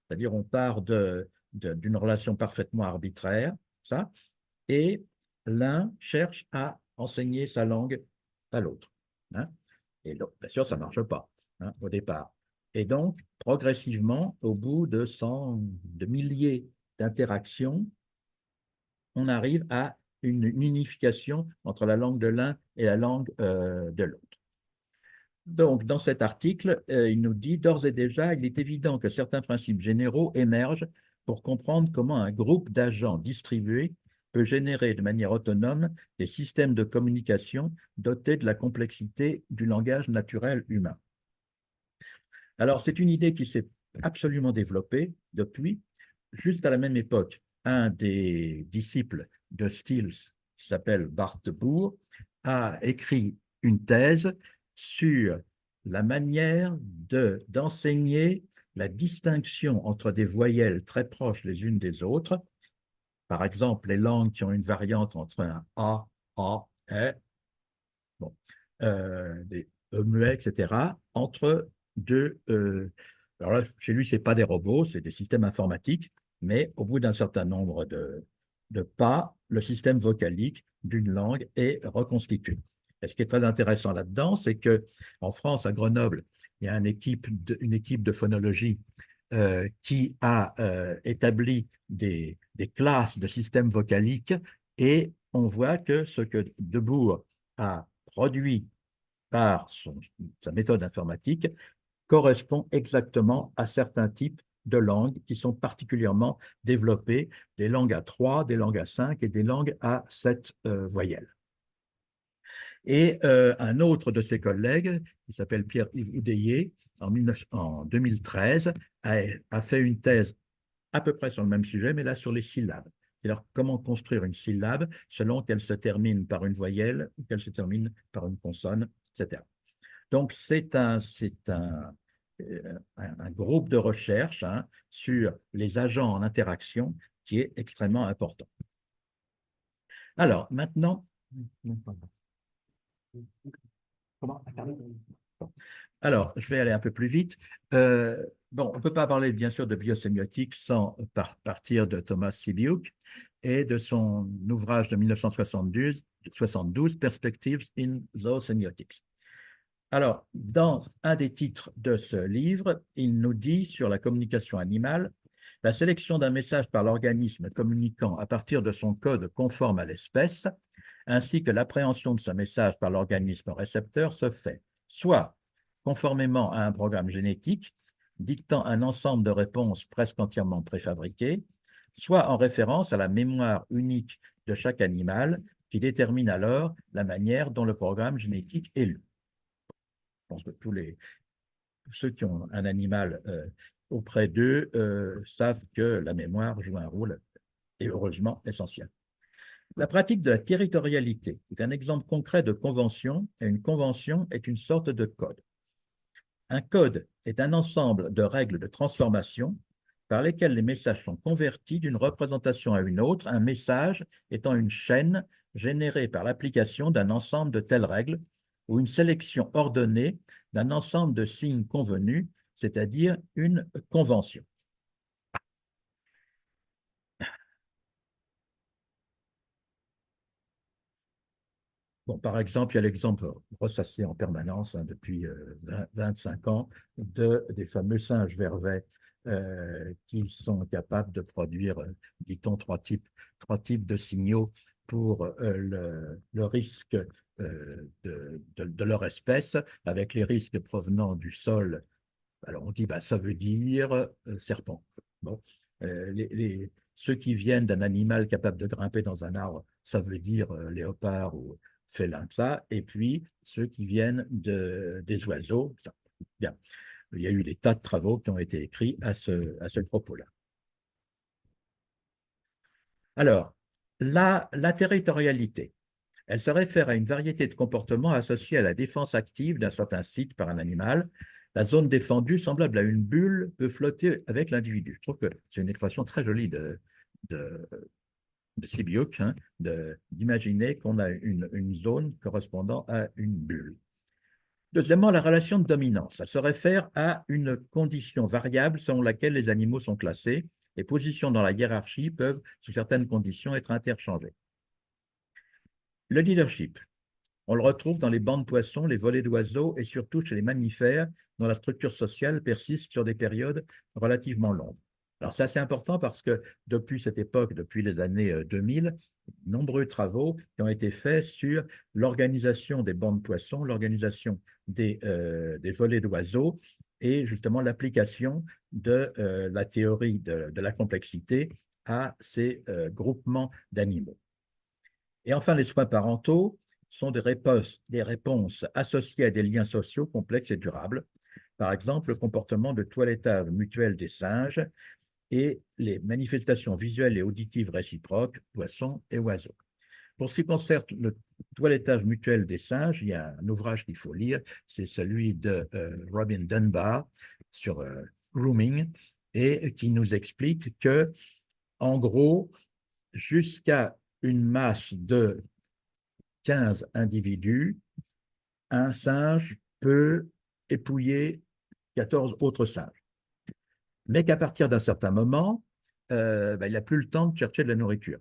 c'est-à-dire on part d'une relation parfaitement arbitraire, ça, et l'un cherche à enseigner sa langue à l'autre. Hein? Et donc, bien sûr, ça ne marche pas au départ. Et donc, progressivement, au bout de milliers d'interactions, on arrive à une unification entre la langue de l'un et la langue de l'autre. Donc, dans cet article, il nous dit d'ores et déjà, il est évident que certains principes généraux émergent pour comprendre comment un groupe d'agents distribués peut générer de manière autonome des systèmes de communication dotés de la complexité du langage naturel humain. Alors, c'est une idée qui s'est absolument développée depuis, juste à la même époque. Un des disciples de Stills, qui s'appelle Bart de Boer, a écrit une thèse sur la manière d'enseigner la distinction entre des voyelles très proches les unes des autres, par exemple les langues qui ont une variante entre un A, E, bon, des E muets, etc., entre deux. Alors là, chez lui, ce n'est pas des robots, c'est des systèmes informatiques, mais au bout d'un certain nombre de pas, le système vocalique d'une langue est reconstitué. Et ce qui est très intéressant là-dedans, c'est qu'en France, à Grenoble, il y a une équipe de phonologie qui a établi des classes de systèmes vocaliques et on voit que ce que Debourg a produit par sa méthode informatique correspond exactement à certains types de langues qui sont particulièrement développées, des langues à 3, des langues à 5 et des langues à 7 voyelles. Et un autre de ses collègues, qui s'appelle Pierre-Yves Oudéier, en 2013, a fait une thèse à peu près sur le même sujet, mais là sur les syllabes. C'est-à-dire comment construire une syllabe selon qu'elle se termine par une voyelle ou qu'elle se termine par une consonne, etc. Donc, c'est un groupe de recherche sur les agents en interaction qui est extrêmement important. Alors, maintenant, alors, je vais aller un peu plus vite. Bon, on ne peut pas parler, bien sûr, de biosémiotique sans partir de Thomas Sibiuk et de son ouvrage de 1972, Perspectives in Zoosemiotics. Alors, dans un des titres de ce livre, il nous dit sur la communication animale, la sélection d'un message par l'organisme communiquant à partir de son code conforme à l'espèce, ainsi que l'appréhension de ce message par l'organisme récepteur se fait soit conformément à un programme génétique, dictant un ensemble de réponses presque entièrement préfabriquées, soit en référence à la mémoire unique de chaque animal, qui détermine alors la manière dont le programme génétique est lu. Je pense que tous ceux qui ont un animal auprès d'eux savent que la mémoire joue un rôle, et heureusement, essentiel. La pratique de la territorialité est un exemple concret de convention, et une convention est une sorte de code. Un code est un ensemble de règles de transformation par lesquelles les messages sont convertis d'une représentation à une autre, un message étant une chaîne générée par l'application d'un ensemble de telles règles ou une sélection ordonnée d'un ensemble de signes convenus, c'est-à-dire une convention. Bon, par exemple, il y a l'exemple ressassé en permanence depuis 25 ans des fameux singes vervets qui sont capables de produire, dit-on, trois types de signaux pour le risque de leur espèce, avec les risques provenant du sol. Alors on dit, bah, ça veut dire serpent. Bon. Ceux qui viennent d'un animal capable de grimper dans un arbre, ça veut dire léopard ou félin, ça. Et puis ceux qui viennent des oiseaux, ça. Bien. Il y a eu des tas de travaux qui ont été écrits à ce propos-là. Alors, la territorialité, elle se réfère à une variété de comportements associés à la défense active d'un certain site par un animal. La zone défendue, semblable à une bulle, peut flotter avec l'individu. Je trouve que c'est une expression très jolie de Sibiuk, d'imaginer qu'on a une zone correspondant à une bulle. Deuxièmement, la relation de dominance. Ça se réfère à une condition variable selon laquelle les animaux sont classés. Les positions dans la hiérarchie peuvent, sous certaines conditions, être interchangées. Le leadership. On le retrouve dans les bancs de poissons, les volées d'oiseaux et surtout chez les mammifères, dont la structure sociale persiste sur des périodes relativement longues. Alors, c'est assez important parce que depuis cette époque, depuis les années 2000, nombreux travaux qui ont été faits sur l'organisation des bancs de poissons, l'organisation des volées d'oiseaux et justement l'application de la théorie de la complexité à ces groupements d'animaux. Et enfin, les soins parentaux sont des réponses associées à des liens sociaux complexes et durables. Par exemple, le comportement de toilettage mutuel des singes et les manifestations visuelles et auditives réciproques, poissons et oiseaux. Pour ce qui concerne le toilettage mutuel des singes, il y a un ouvrage qu'il faut lire, c'est celui de Robin Dunbar sur grooming, et qui nous explique que, en gros, jusqu'à une masse de 15 individus, un singe peut épouiller 14 autres singes. Mais qu'à partir d'un certain moment, il n'a plus le temps de chercher de la nourriture.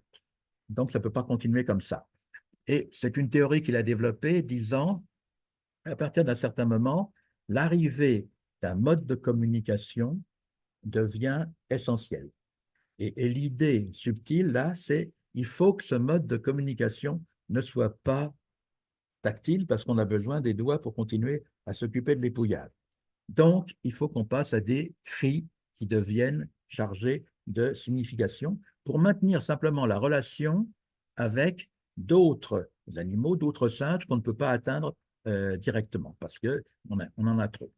Donc, ça ne peut pas continuer comme ça. Et c'est une théorie qu'il a développée disant, à partir d'un certain moment, l'arrivée d'un mode de communication devient essentiel. Et l'idée subtile, là, c'est il faut que ce mode de communication ne soit pas tactile parce qu'on a besoin des doigts pour continuer à s'occuper de l'épouillage. Donc, il faut qu'on passe à des cris qui deviennent chargés de signification pour maintenir simplement la relation avec d'autres animaux, d'autres singes qu'on ne peut pas atteindre directement parce qu'on en a trop.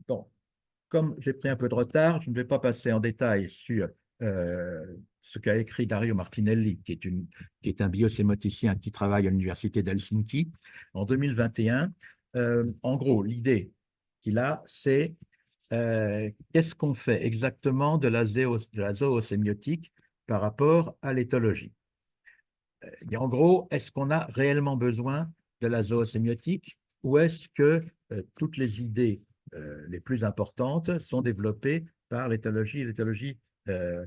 Bon, comme j'ai pris un peu de retard, je ne vais pas passer en détail sur ce qu'a écrit Dario Martinelli, qui est un biosémoticien qui travaille à l'université d'Helsinki en 2021. En gros, l'idée qu'il a, c'est qu'est-ce qu'on fait exactement de la zoosémiotique par rapport à l'éthologie. Et en gros, est-ce qu'on a réellement besoin de la zoosémiotique ou est-ce que toutes les idées les plus importantes sont développées par l'éthologie et l'éthologie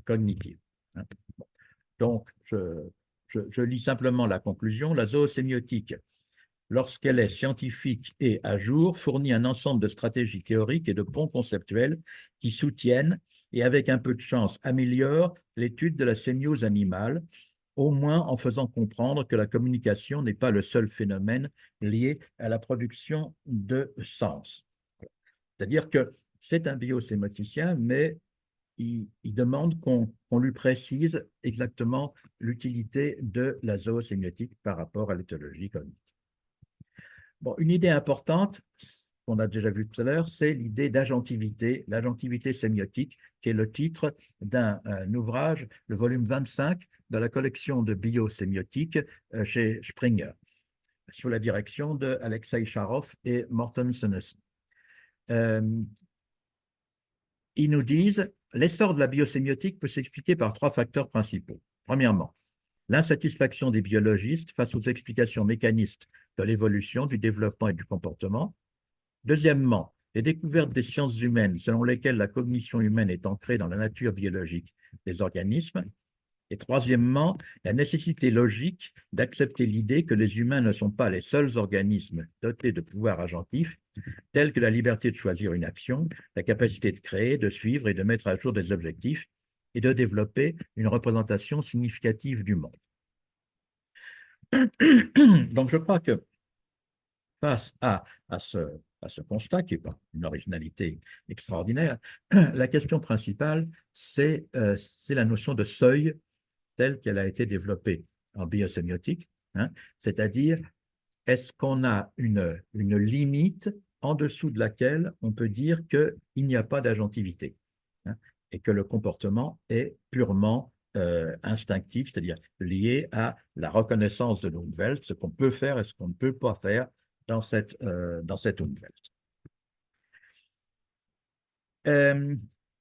cognitive, hein. Donc, je lis simplement la conclusion. La zoosémiotique, lorsqu'elle est scientifique et à jour, fournit un ensemble de stratégies théoriques et de ponts conceptuels qui soutiennent et, avec un peu de chance, améliorent l'étude de la sémiose animale, au moins en faisant comprendre que la communication n'est pas le seul phénomène lié à la production de sens. C'est-à-dire que c'est un biosémoticien, mais il demande qu'on lui précise exactement l'utilité de la zoosémiotique par rapport à l'éthologie cognitive. Bon, une idée importante, qu'on a déjà vu tout à l'heure, c'est l'idée d'agentivité, l'agentivité sémiotique, qui est le titre d'un ouvrage, le volume 25 de la collection de biosémiotique chez Springer, sous la direction de Alexei Charov et Morten Sønnesen. Ils nous disent l'essor de la biosémiotique peut s'expliquer par trois facteurs principaux. Premièrement, l'insatisfaction des biologistes face aux explications mécanistes de l'évolution, du développement et du comportement. Deuxièmement, les découvertes des sciences humaines selon lesquelles la cognition humaine est ancrée dans la nature biologique des organismes. Et troisièmement, la nécessité logique d'accepter l'idée que les humains ne sont pas les seuls organismes dotés de pouvoirs agentifs, tels que la liberté de choisir une action, la capacité de créer, de suivre et de mettre à jour des objectifs, et de développer une représentation significative du monde. Donc, je crois que face à ce constat, qui n'est pas une originalité extraordinaire, la question principale, c'est la notion de seuil telle qu'elle a été développée en biosémiotique, hein, c'est-à-dire, est-ce qu'on a une limite en dessous de laquelle on peut dire qu'il n'y a pas d'agentivité, hein, et que le comportement est purement instinctif, c'est-à-dire lié à la reconnaissance de l'Umwelt, ce qu'on peut faire et ce qu'on ne peut pas faire dans cette Umwelt.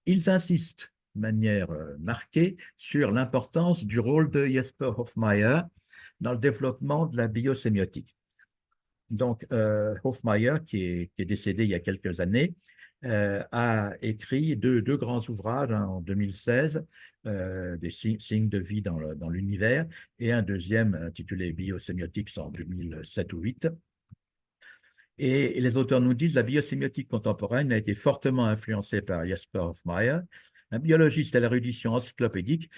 Ils insistent de manière marquée sur l'importance du rôle de Jesper Hofmeier dans le développement de la biosémiotique. Donc, Hofmeier, qui est décédé il y a quelques années, a écrit deux grands ouvrages, hein, en 2016, des signes de vie dans l'univers, et un deuxième intitulé Biosémiotics en 2007 ou 2008. Et les auteurs nous disent que la biosémiotique contemporaine a été fortement influencée par Jesper Hofmeier, un biologiste à l'érudition encyclopédique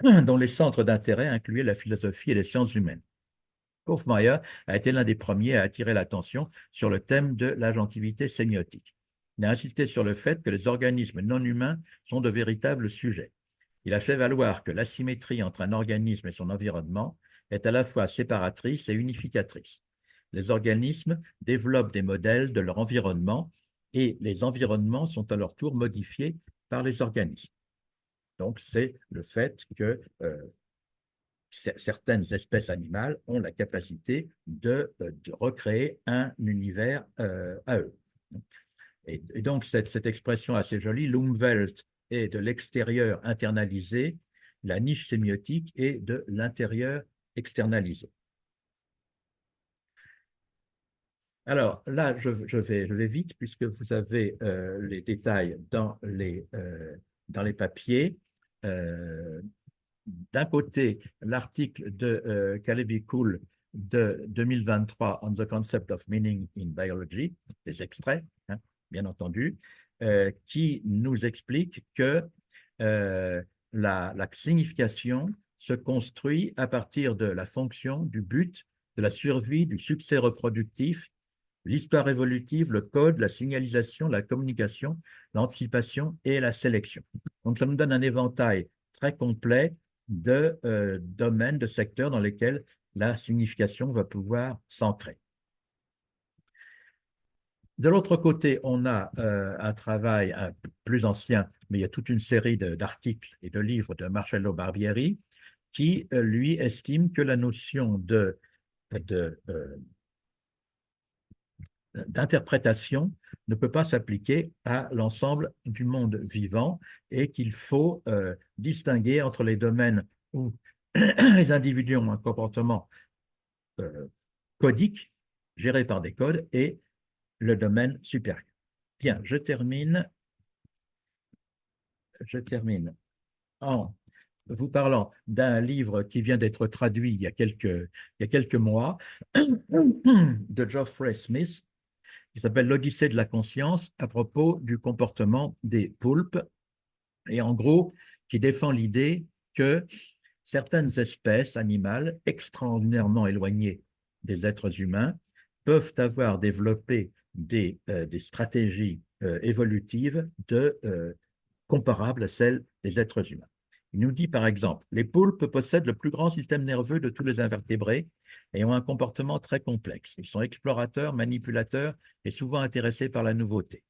dont les centres d'intérêt incluaient la philosophie et les sciences humaines. Hofmeier a été l'un des premiers à attirer l'attention sur le thème de l'agentivité sémiotique. Il a insisté sur le fait que les organismes non humains sont de véritables sujets. Il a fait valoir que l'asymétrie entre un organisme et son environnement est à la fois séparatrice et unificatrice. Les organismes développent des modèles de leur environnement et les environnements sont à leur tour modifiés par les organismes. Donc, c'est le fait que certaines espèces animales ont la capacité de recréer un univers à eux. Et donc, cette expression assez jolie, l'Umwelt est de l'extérieur internalisé, la niche sémiotique est de l'intérieur externalisé. Alors là, je vais vite puisque vous avez les détails dans les papiers. D'un côté, l'article de Kalevi-Kuhl de 2023 On the Concept of Meaning in Biology, des extraits, hein, bien entendu, qui nous explique que la signification se construit à partir de la fonction, du but, de la survie, du succès reproductif l'histoire évolutive, le code, la signalisation, la communication, l'anticipation et la sélection. Donc, ça nous donne un éventail très complet de domaines, de secteurs dans lesquels la signification va pouvoir s'ancrer. De l'autre côté, on a un travail plus ancien, mais il y a toute une série d'articles et de livres de Marcello Barbieri qui, lui, estime que la notion d'interprétation ne peut pas s'appliquer à l'ensemble du monde vivant et qu'il faut distinguer entre les domaines où les individus ont un comportement codique, géré par des codes, et le domaine supérieur. Bien, je termine en vous parlant d'un livre qui vient d'être traduit il y a quelques mois de Geoffrey Smith, qui s'appelle l'Odyssée de la conscience à propos du comportement des poulpes, et en gros, qui défend l'idée que certaines espèces animales extraordinairement éloignées des êtres humains peuvent avoir développé des stratégies évolutives comparables à celles des êtres humains. Il nous dit par exemple, les poulpes possèdent le plus grand système nerveux de tous les invertébrés et ont un comportement très complexe. Ils sont explorateurs, manipulateurs et souvent intéressés par la nouveauté.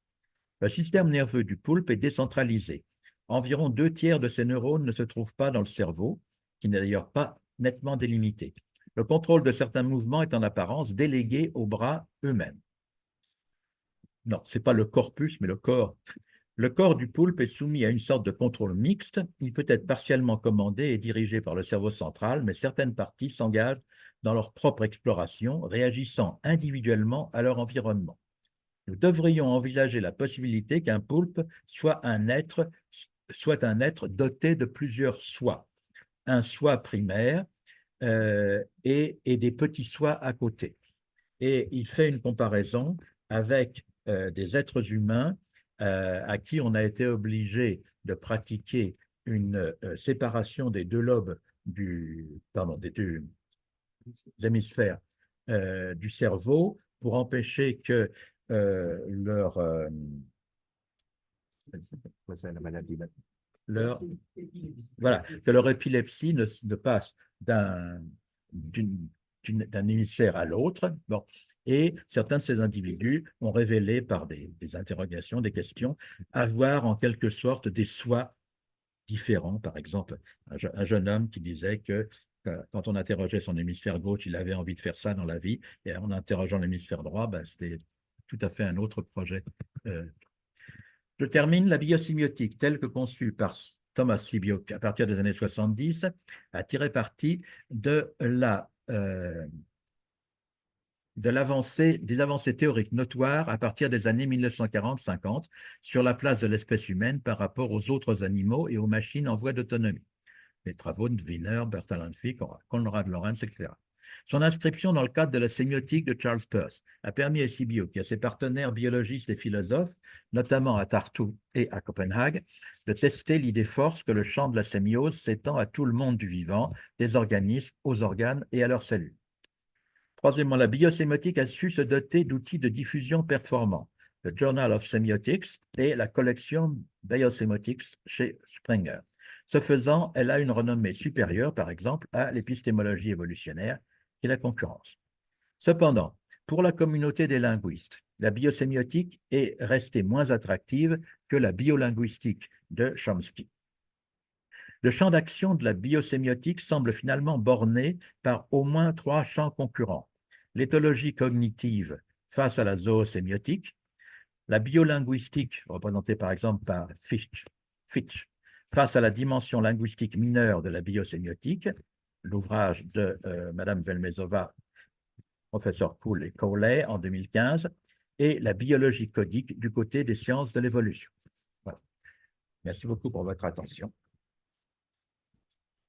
Le système nerveux du poulpe est décentralisé. Environ 2/3 de ces neurones ne se trouvent pas dans le cerveau, qui n'est d'ailleurs pas nettement délimité. Le contrôle de certains mouvements est en apparence délégué aux bras eux-mêmes. Non, ce n'est pas le corpus, mais le corps. Le corps du poulpe est soumis à une sorte de contrôle mixte. Il peut être partiellement commandé et dirigé par le cerveau central, mais certaines parties s'engagent dans leur propre exploration, réagissant individuellement à leur environnement. Nous devrions envisager la possibilité qu'un poulpe soit un être doté de plusieurs soi. Un soi primaire et des petits soi à côté. Et il fait une comparaison avec des êtres humains à qui on a été obligé de pratiquer une séparation des deux lobes des deux hémisphères du cerveau pour empêcher que leur épilepsie ne passe d'un hémisphère à l'autre. Bon. Et certains de ces individus ont révélé par des interrogations, des questions, avoir en quelque sorte des soi différents. Par exemple, un jeune homme qui disait que quand on interrogeait son hémisphère gauche, il avait envie de faire ça dans la vie, et en interrogeant l'hémisphère droit, c'était tout à fait un autre projet. Je termine. La biosémiotique, telle que conçue par Thomas Sibioc à partir des années 70, a tiré parti des avancées théoriques notoires à partir des années 1940-50 sur la place de l'espèce humaine par rapport aux autres animaux et aux machines en voie d'autonomie. Les travaux de Wiener, Bertalanffy, Konrad Lorenz, etc. Son inscription dans le cadre de la sémiotique de Charles Peirce a permis à Sibioc et à ses partenaires biologistes et philosophes, notamment à Tartu et à Copenhague, de tester l'idée force que le champ de la sémiose s'étend à tout le monde du vivant, des organismes, aux organes et à leurs cellules. Troisièmement, la biosémiotique a su se doter d'outils de diffusion performants, le Journal of Semiotics et la collection Biosemiotics chez Springer. Ce faisant, elle a une renommée supérieure, par exemple, à l'épistémologie évolutionnaire et la concurrence. Cependant, pour la communauté des linguistes, la biosémiotique est restée moins attractive que la biolinguistique de Chomsky. Le champ d'action de la biosémiotique semble finalement borné par au moins 3 champs concurrents. L'éthologie cognitive face à la zoosémiotique, la biolinguistique, représentée par exemple par Fitch, face à la dimension linguistique mineure de la biosémiotique, l'ouvrage de Madame Velmezova, professeur Poole et Cowley en 2015, et la biologie codique du côté des sciences de l'évolution. Voilà. Merci beaucoup pour votre attention.